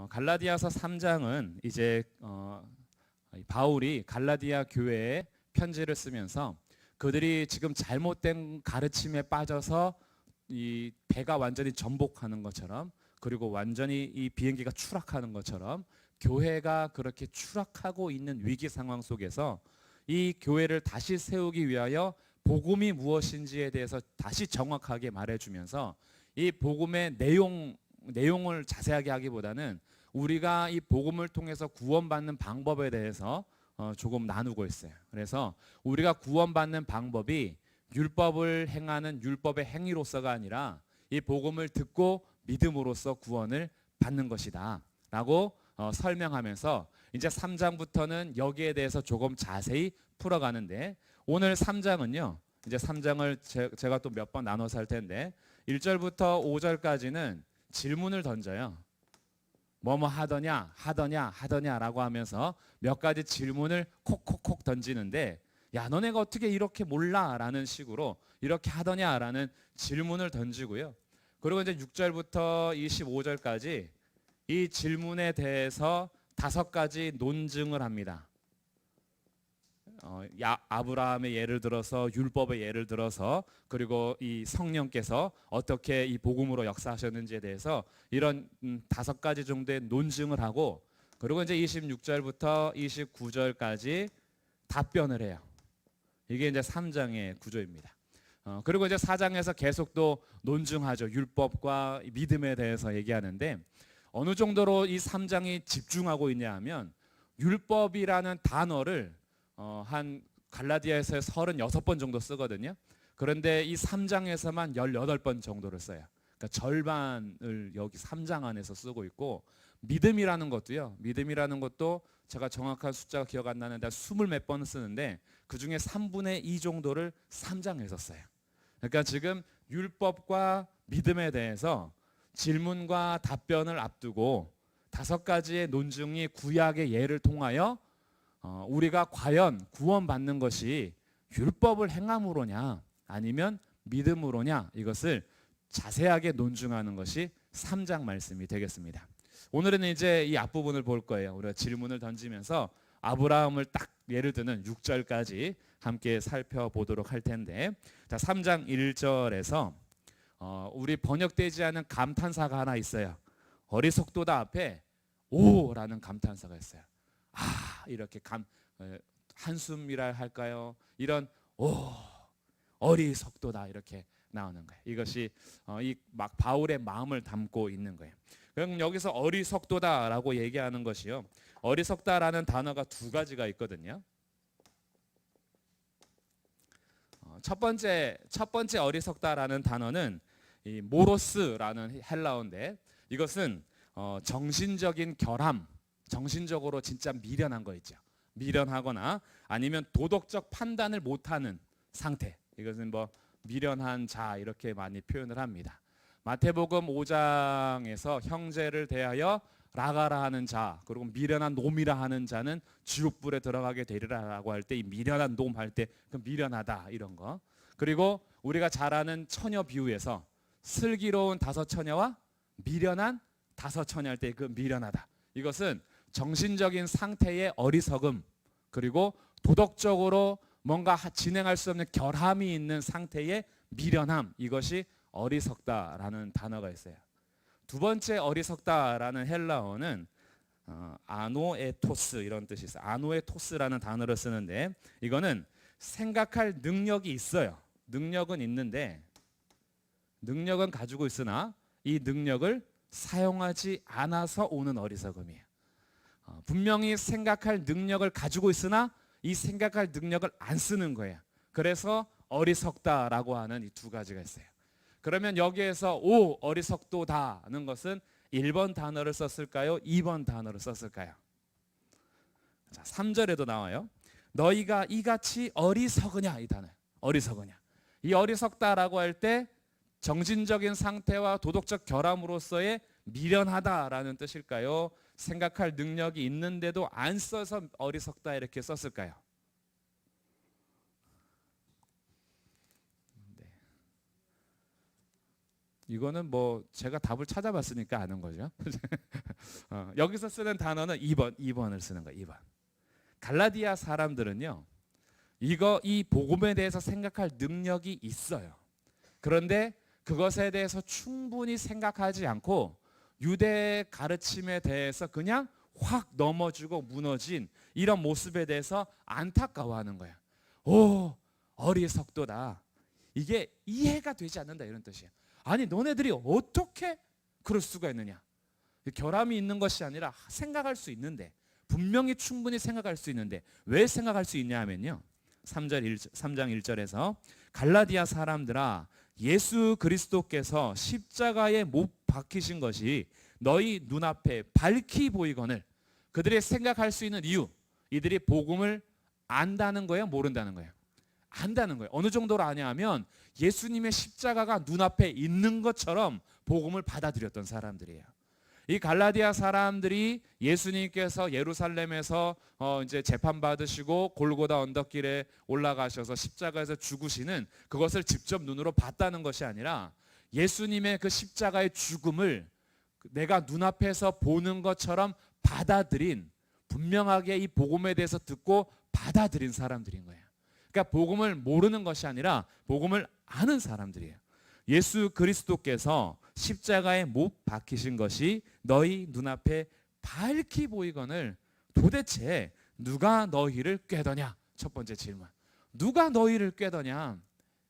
갈라디아서 3장은 이제 바울이 갈라디아 교회에 편지를 쓰면서 그들이 지금 잘못된 가르침에 빠져서 이 배가 완전히 전복하는 것처럼, 그리고 완전히 이 비행기가 추락하는 것처럼 교회가 그렇게 추락하고 있는 위기 상황 속에서 이 교회를 다시 세우기 위하여 복음이 무엇인지에 대해서 다시 정확하게 말해주면서 이 복음의 내용을 자세하게 하기보다는 우리가 이 복음을 통해서 구원받는 방법에 대해서 조금 나누고 있어요. 그래서 우리가 구원받는 방법이 율법을 행하는 율법의 행위로서가 아니라 이 복음을 듣고 믿음으로써 구원을 받는 것이다 라고 설명하면서 이제 3장부터는 여기에 대해서 조금 자세히 풀어가는데, 오늘 3장은요 이제 3장을 제가 또 몇 번 나눠서 할 텐데 1절부터 5절까지는 질문을 던져요. 뭐뭐 하더냐 라고 하면서 몇 가지 질문을 콕콕콕 던지는데, 야 너네가 어떻게 이렇게 몰라 라는 식으로 이렇게 하더냐 라는 질문을 던지고요. 그리고 이제 6절부터 25절까지 이 질문에 대해서 5가지 논증을 합니다. 아브라함의 예를 들어서, 율법의 예를 들어서, 그리고 이 성령께서 어떻게 이 복음으로 역사하셨는지에 대해서 이런 5가지 정도의 논증을 하고, 그리고 이제 26절부터 29절까지 답변을 해요. 이게 이제 3장의 구조입니다. 그리고 이제 4장에서 계속 또 논증하죠. 율법과 믿음에 대해서 얘기하는데, 어느 정도로 이 3장이 집중하고 있냐 하면 율법이라는 단어를 한 갈라디아에서 36번 정도 쓰거든요. 그런데 이 3장에서만 18번 정도를 써요. 그러니까 절반을 여기 3장 안에서 쓰고 있고, 믿음이라는 것도요. 믿음이라는 것도 제가 정확한 숫자가 기억 안 나는데 20몇 번 쓰는데 그 중에 3분의 2 정도를 3장에서 써요. 그러니까 지금 율법과 믿음에 대해서 질문과 답변을 앞두고 5가지의 논증이 구약의 예를 통하여 우리가 과연 구원받는 것이 율법을 행함으로냐 아니면 믿음으로냐, 이것을 자세하게 논증하는 것이 3장 말씀이 되겠습니다. 오늘은 이제 이 앞부분을 볼 거예요. 우리가 질문을 던지면서 아브라함을 딱 예를 드는 6절까지 함께 살펴보도록 할 텐데, 자 3장 1절에서 우리 번역되지 않은 감탄사가 하나 있어요. 어리석도다 앞에 오라는 감탄사가 있어요. 이렇게 한숨이라 할까요? 이런 어리석도다 이렇게 나오는 거예요. 이것이 이 막 바울의 마음을 담고 있는 거예요. 그럼 여기서 어리석도다라고 얘기하는 것이요, 어리석다라는 단어가 2가지가 있거든요. 첫 번째 어리석다라는 단어는 이 모로스라는 헬라어인데, 이것은 정신적인 결함, 정신적으로 진짜 미련한 거 있죠. 미련하거나 아니면 도덕적 판단을 못하는 상태, 이것은 뭐 미련한 자 이렇게 많이 표현을 합니다. 마태복음 5장에서 형제를 대하여 라가라 하는 자, 그리고 미련한 놈이라 하는 자는 지옥불에 들어가게 되리라라고 할 때 이 미련한 놈 할 때 그 미련하다 이런 거. 그리고 우리가 잘 아는 처녀 비유에서 슬기로운 5처녀와 미련한 5처녀 할 때 그 미련하다, 이것은 정신적인 상태의 어리석음, 그리고 도덕적으로 뭔가 진행할 수 없는 결함이 있는 상태의 미련함, 이것이 어리석다라는 단어가 있어요. 2번째 어리석다라는 헬라어는 아노에토스 이런 뜻이 있어요. 아노에토스라는 단어를 쓰는데, 이거는 생각할 능력이 있어요. 능력은 있는데, 능력은 가지고 있으나 이 능력을 사용하지 않아서 오는 어리석음이에요. 분명히 생각할 능력을 가지고 있으나 이 생각할 능력을 안 쓰는 거예요. 그래서 어리석다라고 하는 이 2가지가 있어요. 그러면 여기에서 어리석도다는 것은 1번 단어를 썼을까요? 2번 단어를 썼을까요? 자, 3절에도 나와요. 너희가 이같이 어리석으냐, 이 단어. 어리석으냐. 이 어리석다라고 할 때 정신적인 상태와 도덕적 결함으로서의 미련하다라는 뜻일까요? 생각할 능력이 있는데도 안 써서 어리석다 이렇게 썼을까요? 이거는 뭐 제가 답을 찾아봤으니까 아는 거죠. 여기서 쓰는 단어는 2번을 쓰는 거예요. 2번. 갈라디아 사람들은요, 이 복음에 대해서 생각할 능력이 있어요. 그런데 그것에 대해서 충분히 생각하지 않고 유대 가르침에 대해서 그냥 확 넘어지고 무너진 이런 모습에 대해서 안타까워하는 거야. 오, 어리석도다. 이게 이해가 되지 않는다, 이런 뜻이야. 아니, 너네들이 어떻게 그럴 수가 있느냐. 결함이 있는 것이 아니라 생각할 수 있는데, 분명히 충분히 생각할 수 있는데 왜 생각할 수 있냐 하면요, 3장 1절에서 갈라디아 사람들아, 예수 그리스도께서 십자가에 못 박히신 것이 너희 눈앞에 밝히 보이거늘. 그들이 생각할 수 있는 이유, 이들이 복음을 안다는 거예요, 모른다는 거예요? 안다는 거예요. 어느 정도로 아냐 하면 예수님의 십자가가 눈앞에 있는 것처럼 복음을 받아들였던 사람들이에요. 이 갈라디아 사람들이 예수님께서 예루살렘에서 이제 재판 받으시고 골고다 언덕길에 올라가셔서 십자가에서 죽으시는 그것을 직접 눈으로 봤다는 것이 아니라 예수님의 그 십자가의 죽음을 내가 눈앞에서 보는 것처럼 받아들인, 분명하게 이 복음에 대해서 듣고 받아들인 사람들인 거예요. 그러니까 복음을 모르는 것이 아니라 복음을 아는 사람들이에요. 예수 그리스도께서 십자가에 못 박히신 것이 너희 눈앞에 밝히 보이거늘 도대체 누가 너희를 꾀더냐? 첫 번째 질문. 누가 너희를 꾀더냐?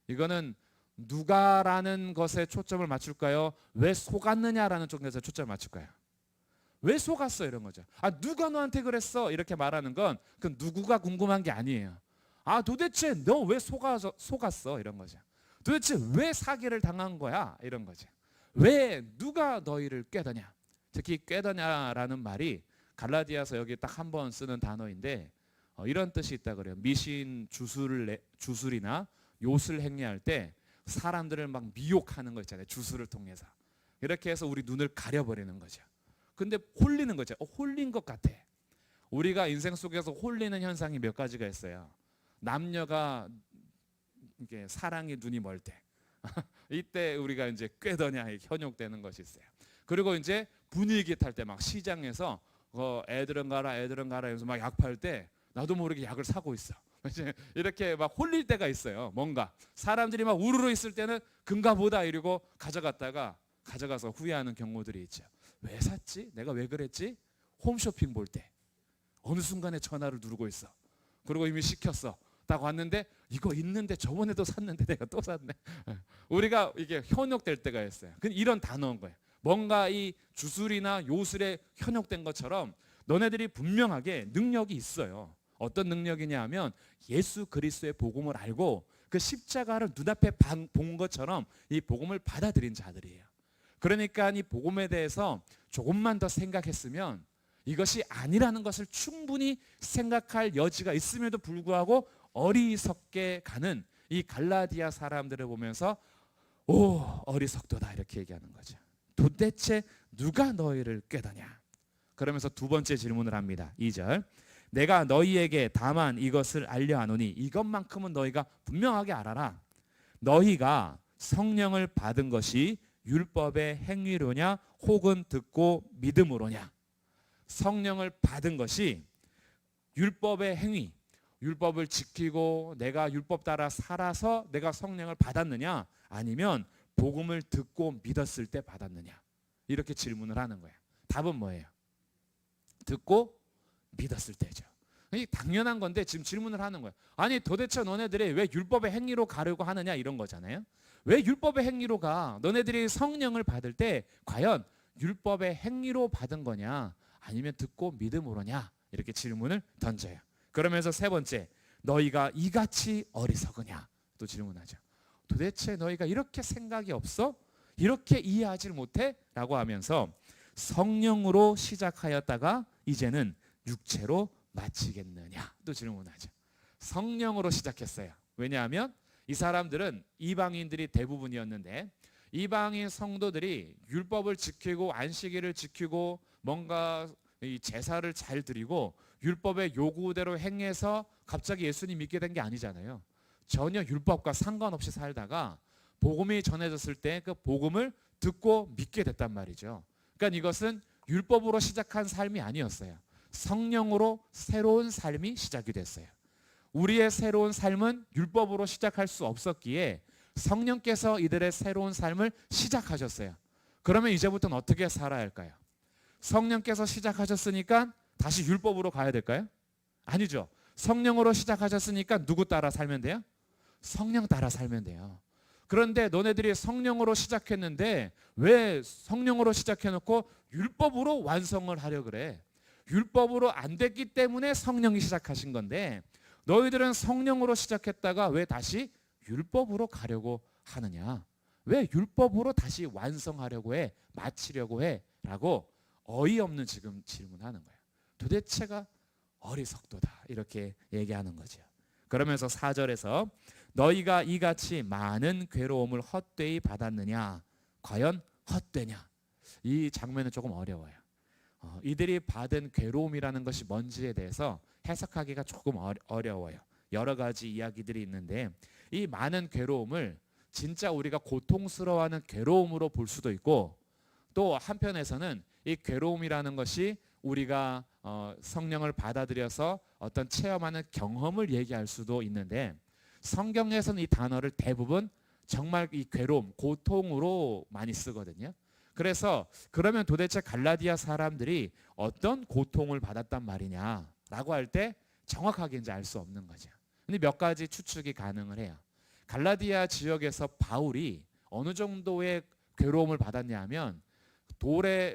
이거는 누가라는 것에 초점을 맞출까요? 왜 속았느냐라는 쪽에서 초점을 맞출까요? 왜 속았어? 이런 거죠. 아, 누가 너한테 그랬어? 이렇게 말하는 건 그 누구가 궁금한 게 아니에요. 아, 도대체 너 왜 속았어? 이런 거죠. 도대체 왜 사기를 당한 거야? 이런 거죠. 왜 누가 너희를 꾀더냐? 특히 꾀더냐라는 말이 갈라디아서 여기 딱 한 번 쓰는 단어인데 이런 뜻이 있다 그래요. 미신 주술이나 요술 행위할 때 사람들을 막 미혹하는 거 있잖아요. 주술을 통해서. 이렇게 해서 우리 눈을 가려버리는 거죠. 근데 홀리는 거죠. 홀린 것 같아. 우리가 인생 속에서 홀리는 현상이 몇 가지가 있어요. 남녀가 이게 사랑의 눈이 멀 때 이때 우리가 이제 꾀더냐 현혹되는 것이 있어요. 그리고 이제 분위기 탈 때 막 시장에서 애들은 가라 이러면서 막 약 팔 때 나도 모르게 약을 사고 있어. 이렇게 막 홀릴 때가 있어요. 뭔가 사람들이 막 우르르 있을 때는 금가 보다 이러고 가져가서 후회하는 경우들이 있죠. 왜 샀지? 내가 왜 그랬지? 홈쇼핑 볼 때 어느 순간에 전화를 누르고 있어. 그리고 이미 시켰어. 딱 왔는데 이거 있는데 저번에도 샀는데 내가 또 샀네. 우리가 이게 현혹될 때가 있어요. 이런 단어인 거예요. 뭔가 이 주술이나 요술에 현혹된 것처럼 너네들이 분명하게 능력이 있어요. 어떤 능력이냐 하면 예수 그리스도의 복음을 알고 그 십자가를 눈앞에 본 것처럼 이 복음을 받아들인 자들이에요. 그러니까 이 복음에 대해서 조금만 더 생각했으면 이것이 아니라는 것을 충분히 생각할 여지가 있음에도 불구하고 어리석게 가는 이 갈라디아 사람들을 보면서 오, 어리석도다 이렇게 얘기하는 거죠. 도대체 누가 너희를 꾀더냐? 그러면서 두 번째 질문을 합니다. 2절. 내가 너희에게 다만 이것을 알려하노니 이것만큼은 너희가 분명하게 알아라. 너희가 성령을 받은 것이 율법의 행위로냐 혹은 듣고 믿음으로냐. 성령을 받은 것이 율법의 행위, 율법을 지키고 내가 율법 따라 살아서 내가 성령을 받았느냐, 아니면 복음을 듣고 믿었을 때 받았느냐. 이렇게 질문을 하는 거예요. 답은 뭐예요? 듣고 믿었을 때죠. 이게 당연한 건데 지금 질문을 하는 거예요. 아니 도대체 너네들이 왜 율법의 행위로 가려고 하느냐 이런 거잖아요. 왜 율법의 행위로 가? 너네들이 성령을 받을 때 과연 율법의 행위로 받은 거냐 아니면 듣고 믿음으로냐 이렇게 질문을 던져요. 그러면서 세 번째, 너희가 이같이 어리석으냐 또 질문하죠. 도대체 너희가 이렇게 생각이 없어? 이렇게 이해하지 못해? 라고 하면서 성령으로 시작하였다가 이제는 육체로 마치겠느냐 또 질문하죠. 성령으로 시작했어요. 왜냐하면 이 사람들은 이방인들이 대부분이었는데 이방인 성도들이 율법을 지키고 안식일을 지키고 뭔가 이 제사를 잘 드리고 율법의 요구대로 행해서 갑자기 예수님 믿게 된 게 아니잖아요. 전혀 율법과 상관없이 살다가 복음이 전해졌을 때 그 복음을 듣고 믿게 됐단 말이죠. 그러니까 이것은 율법으로 시작한 삶이 아니었어요. 성령으로 새로운 삶이 시작이 됐어요. 우리의 새로운 삶은 율법으로 시작할 수 없었기에 성령께서 이들의 새로운 삶을 시작하셨어요. 그러면 이제부터는 어떻게 살아야 할까요? 성령께서 시작하셨으니까 다시 율법으로 가야 될까요? 아니죠. 성령으로 시작하셨으니까 누구 따라 살면 돼요? 성령 따라 살면 돼요. 그런데 너네들이 성령으로 시작했는데 왜 성령으로 시작해놓고 율법으로 완성을 하려 그래? 율법으로 안 됐기 때문에 성령이 시작하신 건데 너희들은 성령으로 시작했다가 왜 다시 율법으로 가려고 하느냐? 왜 율법으로 다시 완성하려고 해? 마치려고 해? 라고 어이없는 지금 질문하는 거예요. 도대체가 어리석도다 이렇게 얘기하는 거죠. 그러면서 4절에서 너희가 이같이 많은 괴로움을 헛되이 받았느냐? 과연 헛되냐? 이 장면은 조금 어려워요. 이들이 받은 괴로움이라는 것이 뭔지에 대해서 해석하기가 조금 어려워요. 여러 가지 이야기들이 있는데 이 많은 괴로움을 진짜 우리가 고통스러워하는 괴로움으로 볼 수도 있고 또 한편에서는 이 괴로움이라는 것이 우리가 성령을 받아들여서 어떤 체험하는 경험을 얘기할 수도 있는데 성경에서는 이 단어를 대부분 정말 이 괴로움, 고통으로 많이 쓰거든요. 그래서 그러면 도대체 갈라디아 사람들이 어떤 고통을 받았단 말이냐라고 할 때 정확하게 이제 알 수 없는 거죠. 근데 몇 가지 추측이 가능을 해요. 갈라디아 지역에서 바울이 어느 정도의 괴로움을 받았냐 하면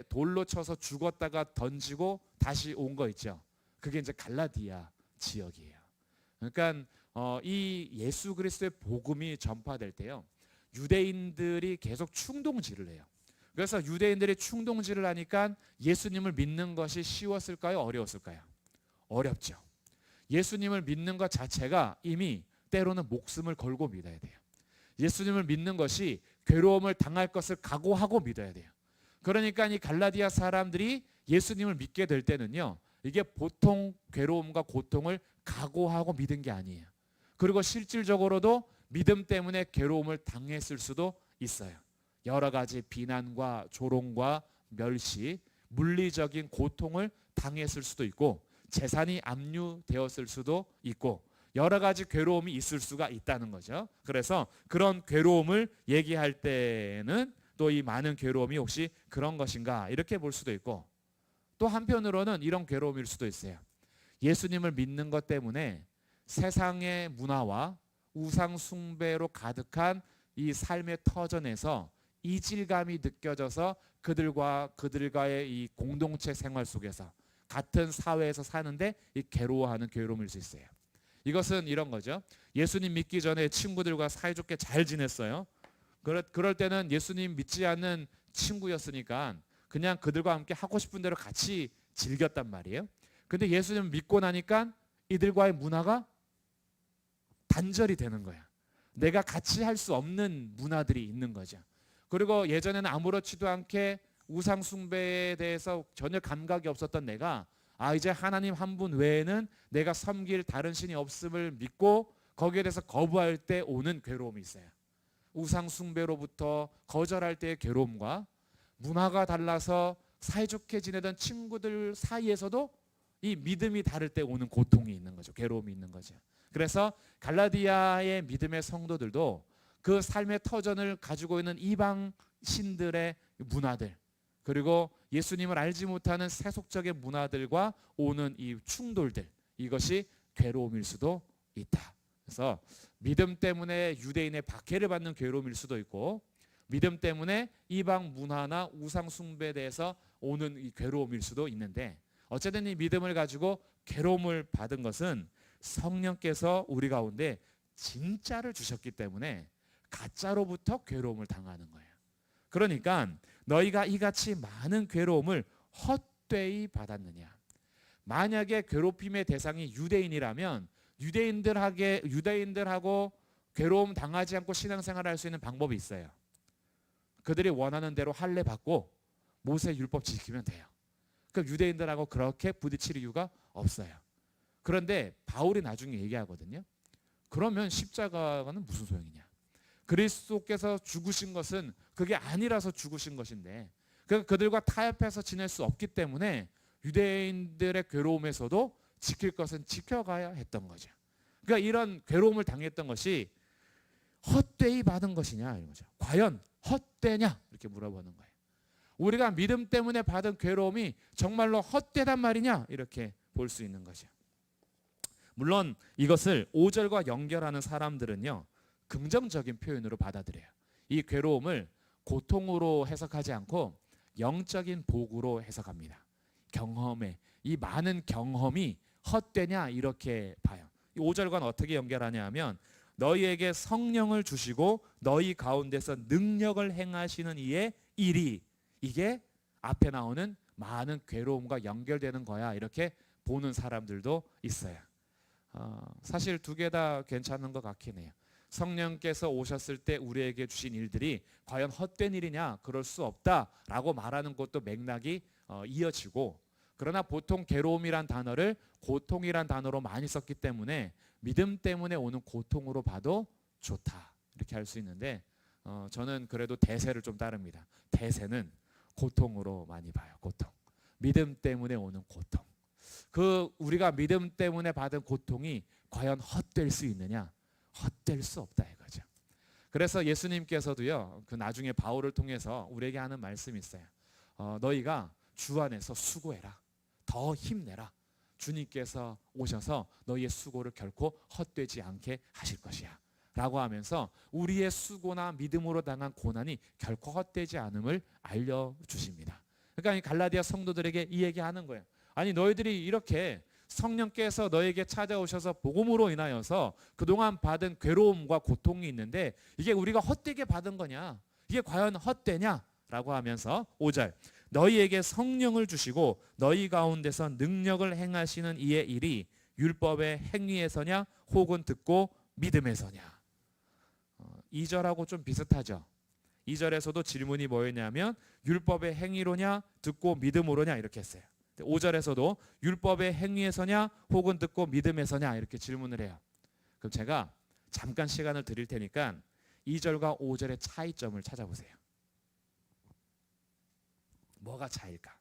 돌로 쳐서 죽었다가 던지고 다시 온 거 있죠. 그게 이제 갈라디아 지역이에요. 그러니까 이 예수 그리스도의 복음이 전파될 때요. 유대인들이 계속 충동질을 해요. 그래서 유대인들이 충동질을 하니까 예수님을 믿는 것이 쉬웠을까요? 어려웠을까요? 어렵죠. 예수님을 믿는 것 자체가 이미 때로는 목숨을 걸고 믿어야 돼요. 예수님을 믿는 것이 괴로움을 당할 것을 각오하고 믿어야 돼요. 그러니까 이 갈라디아 사람들이 예수님을 믿게 될 때는요. 이게 보통 괴로움과 고통을 각오하고 믿은 게 아니에요. 그리고 실질적으로도 믿음 때문에 괴로움을 당했을 수도 있어요. 여러 가지 비난과 조롱과 멸시, 물리적인 고통을 당했을 수도 있고 재산이 압류되었을 수도 있고 여러 가지 괴로움이 있을 수가 있다는 거죠. 그래서 그런 괴로움을 얘기할 때는 또 이 많은 괴로움이 혹시 그런 것인가 이렇게 볼 수도 있고 또 한편으로는 이런 괴로움일 수도 있어요. 예수님을 믿는 것 때문에 세상의 문화와 우상 숭배로 가득한 이 삶의 터전에서 이질감이 느껴져서 그들과의 이 공동체 생활 속에서 같은 사회에서 사는데 이 괴로워하는 괴로움일 수 있어요. 이것은 이런 거죠. 예수님 믿기 전에 친구들과 사이좋게 잘 지냈어요. 그럴 때는 예수님 믿지 않는 친구였으니까 그냥 그들과 함께 하고 싶은 대로 같이 즐겼단 말이에요. 근데 예수님 믿고 나니까 이들과의 문화가 단절이 되는 거야. 내가 같이 할 수 없는 문화들이 있는 거죠. 그리고 예전에는 아무렇지도 않게 우상 숭배에 대해서 전혀 감각이 없었던 내가 이제 하나님 한 분 외에는 내가 섬길 다른 신이 없음을 믿고 거기에 대해서 거부할 때 오는 괴로움이 있어요. 우상 숭배로부터 거절할 때의 괴로움과 문화가 달라서 사이좋게 지내던 친구들 사이에서도 이 믿음이 다를 때 오는 고통이 있는 거죠. 괴로움이 있는 거죠. 그래서 갈라디아의 믿음의 성도들도 그 삶의 터전을 가지고 있는 이방 신들의 문화들 그리고 예수님을 알지 못하는 세속적인 문화들과 오는 이 충돌들 이것이 괴로움일 수도 있다. 그래서 믿음 때문에 유대인의 박해를 받는 괴로움일 수도 있고 믿음 때문에 이방 문화나 우상 숭배에 대해서 오는 이 괴로움일 수도 있는데 어쨌든 이 믿음을 가지고 괴로움을 받은 것은 성령께서 우리 가운데 진짜를 주셨기 때문에 가짜로부터 괴로움을 당하는 거예요. 그러니까 너희가 이같이 많은 괴로움을 헛되이 받았느냐. 만약에 괴롭힘의 대상이 유대인이라면 유대인들하고 괴로움 당하지 않고 신앙생활을 할 수 있는 방법이 있어요. 그들이 원하는 대로 할례 받고 모세 율법 지키면 돼요. 그 유대인들하고 그렇게 부딪힐 이유가 없어요. 그런데 바울이 나중에 얘기하거든요. 그러면 십자가는 무슨 소용이냐? 그리스도께서 죽으신 것은 그게 아니라서 죽으신 것인데 그들과 타협해서 지낼 수 없기 때문에 유대인들의 괴로움에서도 지킬 것은 지켜가야 했던 거죠. 그러니까 이런 괴로움을 당했던 것이 헛되이 받은 것이냐 이런 거죠. 과연 헛되냐 이렇게 물어보는 거예요. 우리가 믿음 때문에 받은 괴로움이 정말로 헛되단 말이냐 이렇게 볼 수 있는 거죠. 물론 이것을 5절과 연결하는 사람들은요, 긍정적인 표현으로 받아들여요. 이 괴로움을 고통으로 해석하지 않고 영적인 복으로 해석합니다. 경험에 이 많은 경험이 헛되냐 이렇게 봐요. 이 5절과는 어떻게 연결하냐 하면 너희에게 성령을 주시고 너희 가운데서 능력을 행하시는 이의 일이, 이게 앞에 나오는 많은 괴로움과 연결되는 거야 이렇게 보는 사람들도 있어요. 사실 두 개 다 괜찮은 것 같긴 해요. 성령께서 오셨을 때 우리에게 주신 일들이 과연 헛된 일이냐, 그럴 수 없다라고 말하는 것도 맥락이 이어지고, 그러나 보통 괴로움이란 단어를 고통이란 단어로 많이 썼기 때문에 믿음 때문에 오는 고통으로 봐도 좋다 이렇게 할 수 있는데, 저는 그래도 대세를 좀 따릅니다. 대세는 고통으로 많이 봐요. 고통, 믿음 때문에 오는 고통. 우리가 믿음 때문에 받은 고통이 과연 헛될 수 있느냐? 헛될 수 없다 이거죠. 그래서 예수님께서도요, 그 나중에 바울을 통해서 우리에게 하는 말씀이 있어요. 너희가 주 안에서 수고해라. 더 힘내라. 주님께서 오셔서 너희의 수고를 결코 헛되지 않게 하실 것이야 라고 하면서 우리의 수고나 믿음으로 당한 고난이 결코 헛되지 않음을 알려주십니다. 그러니까 이 갈라디아 성도들에게 이 얘기하는 거예요. 아니 너희들이 이렇게 성령께서 너에게 찾아오셔서 복음으로 인하여서 그동안 받은 괴로움과 고통이 있는데 이게 우리가 헛되게 받은 거냐? 이게 과연 헛되냐? 라고 하면서 5절 너희에게 성령을 주시고 너희 가운데서 능력을 행하시는 이의 일이 율법의 행위에서냐 혹은 듣고 믿음에서냐. 2절하고 좀 비슷하죠. 2절에서도 질문이 뭐였냐면 율법의 행위로냐 듣고 믿음으로냐 이렇게 했어요. 5절에서도 율법의 행위에서냐 혹은 듣고 믿음에서냐 이렇게 질문을 해요. 그럼 제가 잠깐 시간을 드릴 테니까 2절과 5절의 차이점을 찾아보세요. 뭐가 차일까?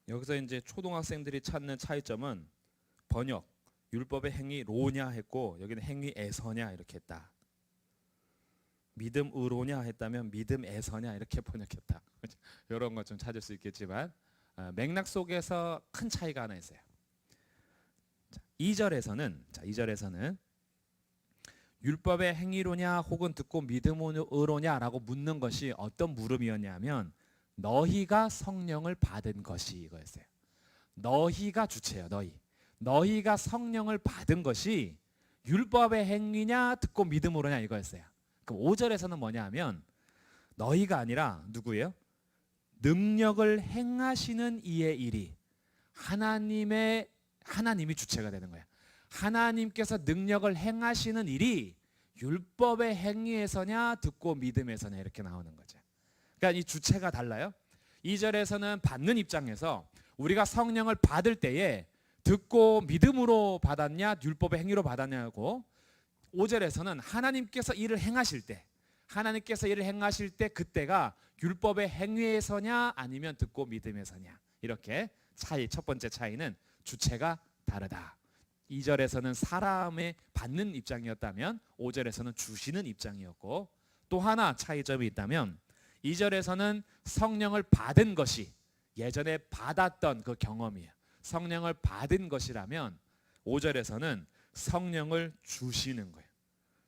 여기서 이제 초등학생들이 찾는 차이점은 번역, 율법의 행위로냐 했고 여기는 행위에서냐 이렇게 했다. 믿음으로냐 했다면 믿음에서냐 이렇게 번역했다. 이런 것 좀 찾을 수 있겠지만 맥락 속에서 큰 차이가 하나 있어요. 2절에서는 율법의 행위로냐 혹은 듣고 믿음으로냐라고 묻는 것이 어떤 물음이었냐면 너희가 성령을 받은 것이 이거였어요. 너희가 주체예요. 너희가 성령을 받은 것이 율법의 행위냐 듣고 믿음으로냐 이거였어요. 그럼 5절에서는 뭐냐 하면 너희가 아니라 누구예요? 능력을 행하시는 이의 일이 하나님이 주체가 되는 거야. 하나님께서 능력을 행하시는 일이 율법의 행위에서냐 듣고 믿음에서냐 이렇게 나오는 거죠. 그러니까 이 주체가 달라요. 2절에서는 받는 입장에서 우리가 성령을 받을 때에 듣고 믿음으로 받았냐 율법의 행위로 받았냐고, 5절에서는 하나님께서 일을 행하실 때 그때가 율법의 행위에서냐 아니면 듣고 믿음에서냐 이렇게 첫 번째 차이는 주체가 다르다. 2절에서는 사람의 받는 입장이었다면 5절에서는 주시는 입장이었고, 또 하나 차이점이 있다면 2절에서는 성령을 받은 것이 예전에 받았던 그 경험이에요. 성령을 받은 것이라면 5절에서는 성령을 주시는 거예요.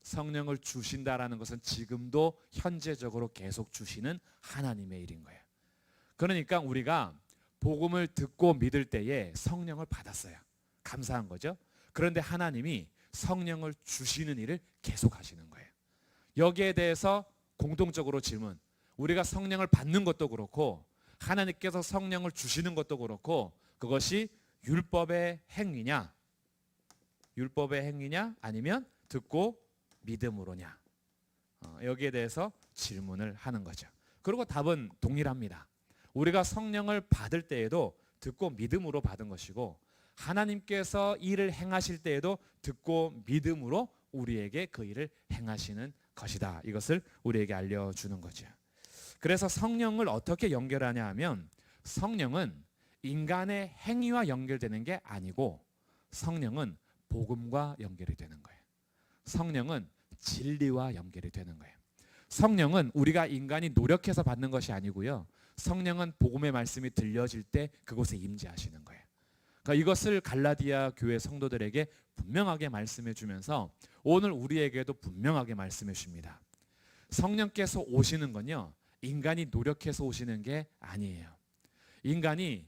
성령을 주신다라는 것은 지금도 현재적으로 계속 주시는 하나님의 일인 거예요. 그러니까 우리가 복음을 듣고 믿을 때에 성령을 받았어요. 감사한 거죠. 그런데 하나님이 성령을 주시는 일을 계속 하시는 거예요. 여기에 대해서 공통적으로 질문, 우리가 성령을 받는 것도 그렇고 하나님께서 성령을 주시는 것도 그렇고 그것이 율법의 행위냐 아니면 듣고 믿음으로냐 여기에 대해서 질문을 하는 거죠. 그리고 답은 동일합니다. 우리가 성령을 받을 때에도 듣고 믿음으로 받은 것이고 하나님께서 일을 행하실 때에도 듣고 믿음으로 우리에게 그 일을 행하시는 것이다. 이것을 우리에게 알려주는 거죠. 그래서 성령을 어떻게 연결하냐 하면 성령은 인간의 행위와 연결되는 게 아니고 성령은 복음과 연결이 되는 거예요. 성령은 진리와 연결이 되는 거예요. 성령은 우리가 인간이 노력해서 받는 것이 아니고요. 성령은 복음의 말씀이 들려질 때 그곳에 임재하시는 거예요. 그러니까 이것을 갈라디아 교회 성도들에게 분명하게 말씀해 주면서 오늘 우리에게도 분명하게 말씀해 줍니다. 성령께서 오시는 건요. 인간이 노력해서 오시는 게 아니에요. 인간이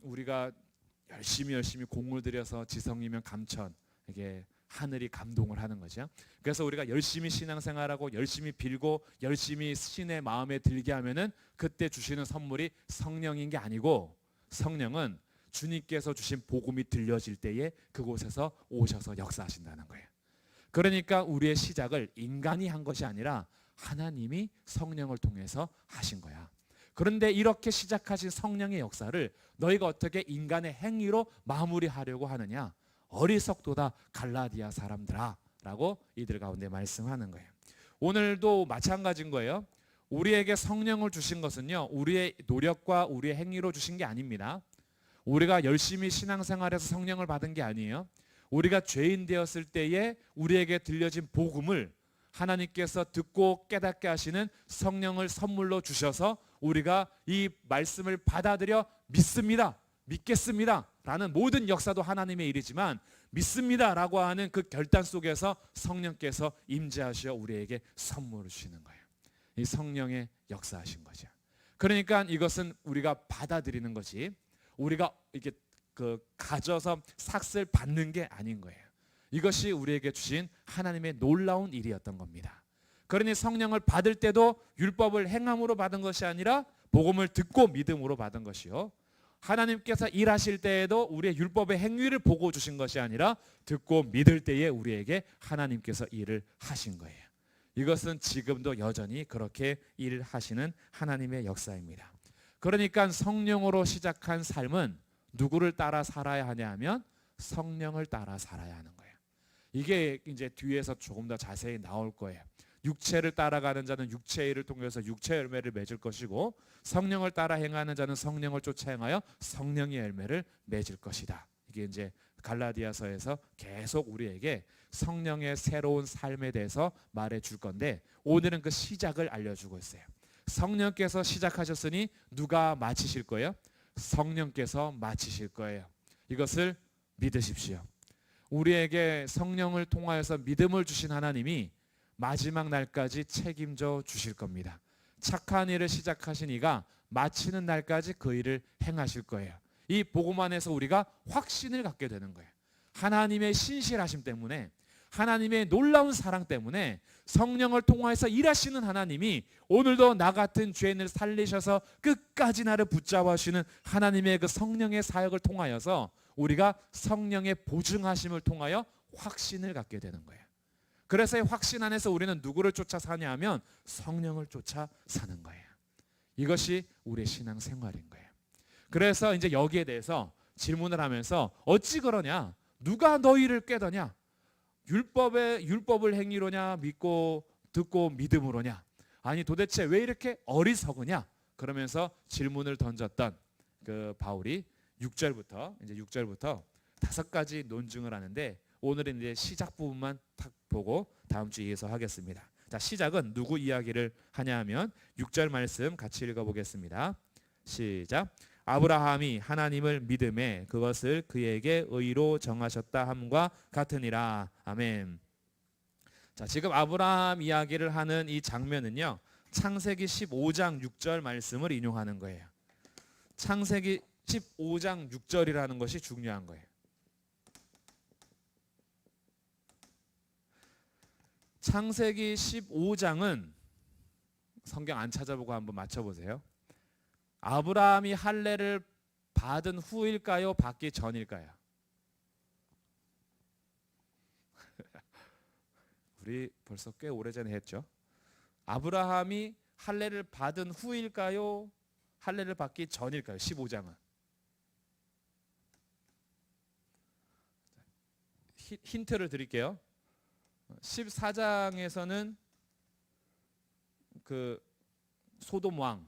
우리가 열심히 공을 들여서 지성이면 감천 이게 하늘이 감동을 하는 거죠. 그래서 우리가 열심히 신앙생활하고 열심히 빌고 열심히 신의 마음에 들게 하면은 그때 주시는 선물이 성령인 게 아니고 성령은 주님께서 주신 복음이 들려질 때에 그곳에서 오셔서 역사하신다는 거예요. 그러니까 우리의 시작을 인간이 한 것이 아니라 하나님이 성령을 통해서 하신 거야. 그런데 이렇게 시작하신 성령의 역사를 너희가 어떻게 인간의 행위로 마무리하려고 하느냐? 어리석도다 갈라디아 사람들아 라고 이들 가운데 말씀하는 거예요. 오늘도 마찬가지인 거예요. 우리에게 성령을 주신 것은요. 우리의 노력과 우리의 행위로 주신 게 아닙니다. 우리가 열심히 신앙생활해서 성령을 받은 게 아니에요. 우리가 죄인 되었을 때에 우리에게 들려진 복음을 하나님께서 듣고 깨닫게 하시는 성령을 선물로 주셔서 우리가 이 말씀을 받아들여 믿습니다. 믿겠습니다. 라는 모든 역사도 하나님의 일이지만 믿습니다. 라고 하는 그 결단 속에서 성령께서 임재하셔 우리에게 선물을 주시는 거예요. 이 성령의 역사하신 거죠. 그러니까 이것은 우리가 받아들이는 것이 우리가 이렇게 가져서 삭슬 받는 게 아닌 거예요. 이것이 우리에게 주신 하나님의 놀라운 일이었던 겁니다. 그러니 성령을 받을 때도 율법을 행함으로 받은 것이 아니라 복음을 듣고 믿음으로 받은 것이요. 하나님께서 일하실 때에도 우리의 율법의 행위를 보고 주신 것이 아니라 듣고 믿을 때에 우리에게 하나님께서 일을 하신 거예요. 이것은 지금도 여전히 그렇게 일하시는 하나님의 역사입니다. 그러니까 성령으로 시작한 삶은 누구를 따라 살아야 하냐 하면 성령을 따라 살아야 하는 거예요. 이게 이제 뒤에서 조금 더 자세히 나올 거예요. 육체를 따라가는 자는 육체의 일을 통해서 육체의 열매를 맺을 것이고 성령을 따라 행하는 자는 성령을 쫓아 행하여 성령의 열매를 맺을 것이다. 이게 이제 갈라디아서에서 계속 우리에게 성령의 새로운 삶에 대해서 말해 줄 건데 오늘은 그 시작을 알려주고 있어요. 성령께서 시작하셨으니 누가 마치실 거예요? 성령께서 마치실 거예요. 이것을 믿으십시오. 우리에게 성령을 통하여서 믿음을 주신 하나님이 마지막 날까지 책임져 주실 겁니다. 착한 일을 시작하신 이가 마치는 날까지 그 일을 행하실 거예요. 이 복음 안에서 우리가 확신을 갖게 되는 거예요. 하나님의 신실하심 때문에 하나님의 놀라운 사랑 때문에 성령을 통하여서 일하시는 하나님이 오늘도 나 같은 죄인을 살리셔서 끝까지 나를 붙잡아 주시는 하나님의 그 성령의 사역을 통하여서 우리가 성령의 보증하심을 통하여 확신을 갖게 되는 거예요. 그래서 이 확신 안에서 우리는 누구를 쫓아 사냐 하면 성령을 쫓아 사는 거예요. 이것이 우리의 신앙 생활인 거예요. 그래서 이제 여기에 대해서 질문을 하면서 어찌 그러냐? 누가 너희를 깨더냐? 율법을 행위로냐? 믿고 듣고 믿음으로냐? 아니 도대체 왜 이렇게 어리석으냐? 그러면서 질문을 던졌던 그 바울이 6절부터 5가지 논증을 하는데 오늘은 이제 시작 부분만 딱 보고 다음 주에 이어서 하겠습니다. 자, 시작은 누구 이야기를 하냐 하면 6절 말씀 같이 읽어보겠습니다. 시작. 아브라함이 하나님을 믿음에 그것을 그에게 의로 정하셨다 함과 같으니라. 아멘. 자, 지금 아브라함 이야기를 하는 이 장면은요. 창세기 15장 6절 말씀을 인용하는 거예요. 창세기 15장 6절이라는 것이 중요한 거예요. 창세기 15장은 성경 안 찾아보고 한번 맞춰보세요. 아브라함이 할례를 받은 후일까요? 받기 전일까요? 우리 벌써 꽤 오래전에 했죠. 아브라함이 할례를 받은 후일까요? 할례를 받기 전일까요? 15장은. 힌트를 드릴게요. 14장에서는 그 소돔 왕,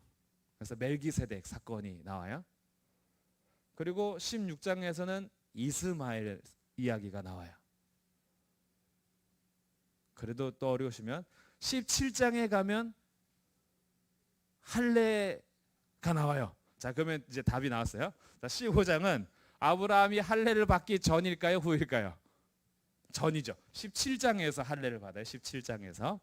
그래서 멜기세덱 사건이 나와요. 그리고 16장에서는 이스마엘 이야기가 나와요. 그래도 또 어려우시면 17장에 가면 할례가 나와요. 자, 그러면 이제 답이 나왔어요. 자, 15장은 아브라함이 할례를 받기 전일까요? 후일까요? 전이죠. 17장에서 할례를 받아요. 17장에서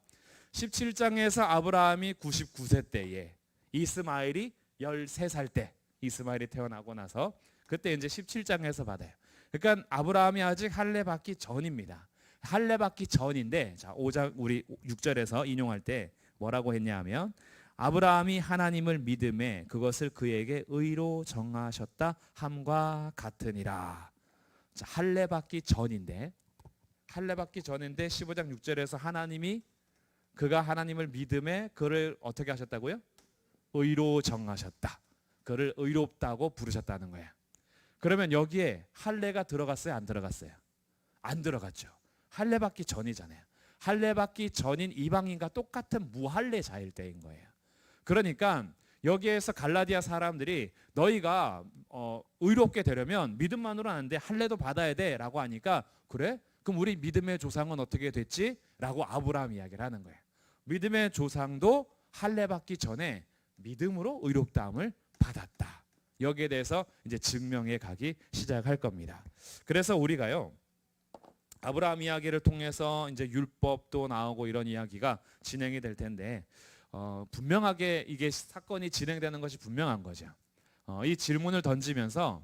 아브라함이 99세 때에, 이스마엘이 13살 때, 이스마엘이 태어나고 나서 그때 이제 17장에서 받아요. 그러니까 아브라함이 아직 할례 받기 전입니다. 할례 받기 전인데, 자, 5장 우리 6절에서 인용할 때 뭐라고 했냐 하면, 아브라함이 하나님을 믿음에 그것을 그에게 의로 정하셨다 함과 같으니라. 자, 할례 받기 전인데 15장 6절에서 하나님이 그가 하나님을 믿음에 그를 어떻게 하셨다고요? 의로 정하셨다. 그를 의롭다고 부르셨다는 거예요. 그러면 여기에 할례가 들어갔어요? 안 들어갔어요? 안 들어갔죠. 할례 받기 전이잖아요. 할례 받기 전인 이방인과 똑같은 무할례자일 때인 거예요. 그러니까 여기에서 갈라디아 사람들이 너희가 의롭게 되려면 믿음만으로는 안 돼, 할례도 받아야 돼 라고 하니까, 그래? 그럼 우리 믿음의 조상은 어떻게 됐지? 라고 아브라함 이야기를 하는 거예요. 믿음의 조상도 할례 받기 전에 믿음으로 의롭다함을 받았다. 여기에 대해서 이제 증명해 가기 시작할 겁니다. 그래서 우리가요, 아브라함 이야기를 통해서 이제 율법도 나오고 이런 이야기가 진행이 될 텐데, 분명하게 이게 사건이 진행되는 것이 분명한 거죠. 이 질문을 던지면서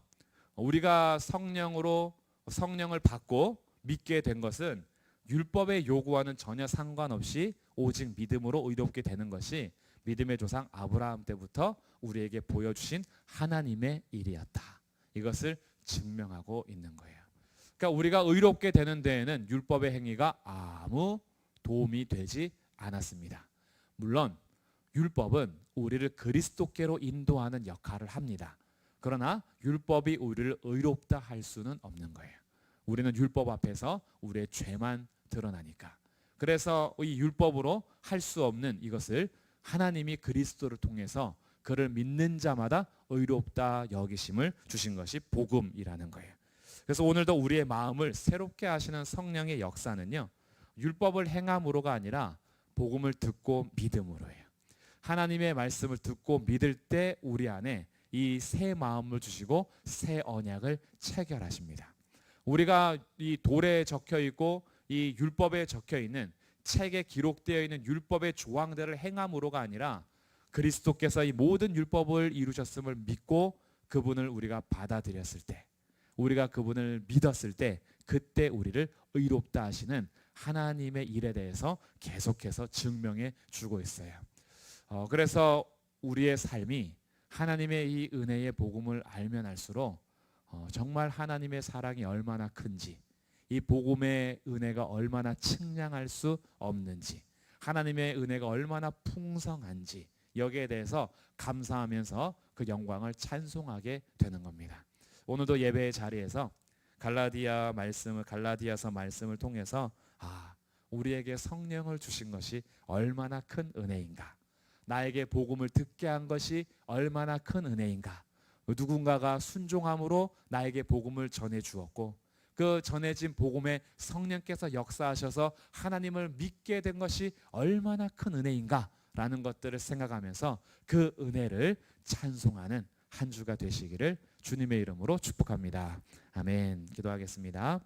우리가 성령을 받고 믿게 된 것은 율법의 요구와는 전혀 상관없이 오직 믿음으로 의롭게 되는 것이 믿음의 조상 아브라함 때부터 우리에게 보여주신 하나님의 일이었다. 이것을 증명하고 있는 거예요. 그러니까 우리가 의롭게 되는 데에는 율법의 행위가 아무 도움이 되지 않았습니다. 물론 율법은 우리를 그리스도께로 인도하는 역할을 합니다. 그러나 율법이 우리를 의롭다 할 수는 없는 거예요. 우리는 율법 앞에서 우리의 죄만 드러나니까. 그래서 이 율법으로 할 수 없는 이것을 하나님이 그리스도를 통해서 그를 믿는 자마다 의롭다 여기심을 주신 것이 복음이라는 거예요. 그래서 오늘도 우리의 마음을 새롭게 하시는 성령의 역사는요, 율법을 행함으로가 아니라 복음을 듣고 믿음으로예요. 하나님의 말씀을 듣고 믿을 때 우리 안에 이 새 마음을 주시고 새 언약을 체결하십니다. 우리가 이 돌에 적혀 있고 이 율법에 적혀 있는 책에 기록되어 있는 율법의 조항들을 행함으로가 아니라 그리스도께서 이 모든 율법을 이루셨음을 믿고 그분을 우리가 받아들였을 때, 우리가 그분을 믿었을 때, 그때 우리를 의롭다 하시는 하나님의 일에 대해서 계속해서 증명해 주고 있어요. 그래서 우리의 삶이 하나님의 이 은혜의 복음을 알면 알수록 정말 하나님의 사랑이 얼마나 큰지, 이 복음의 은혜가 얼마나 측량할 수 없는지, 하나님의 은혜가 얼마나 풍성한지 여기에 대해서 감사하면서 그 영광을 찬송하게 되는 겁니다. 오늘도 예배의 자리에서 갈라디아서 말씀을 통해서 우리에게 성령을 주신 것이 얼마나 큰 은혜인가, 나에게 복음을 듣게 한 것이 얼마나 큰 은혜인가, 누군가가 순종함으로 나에게 복음을 전해 주었고 그 전해진 복음에 성령께서 역사하셔서 하나님을 믿게 된 것이 얼마나 큰 은혜인가 라는 것들을 생각하면서 그 은혜를 찬송하는 한 주가 되시기를 주님의 이름으로 축복합니다. 아멘. 기도하겠습니다.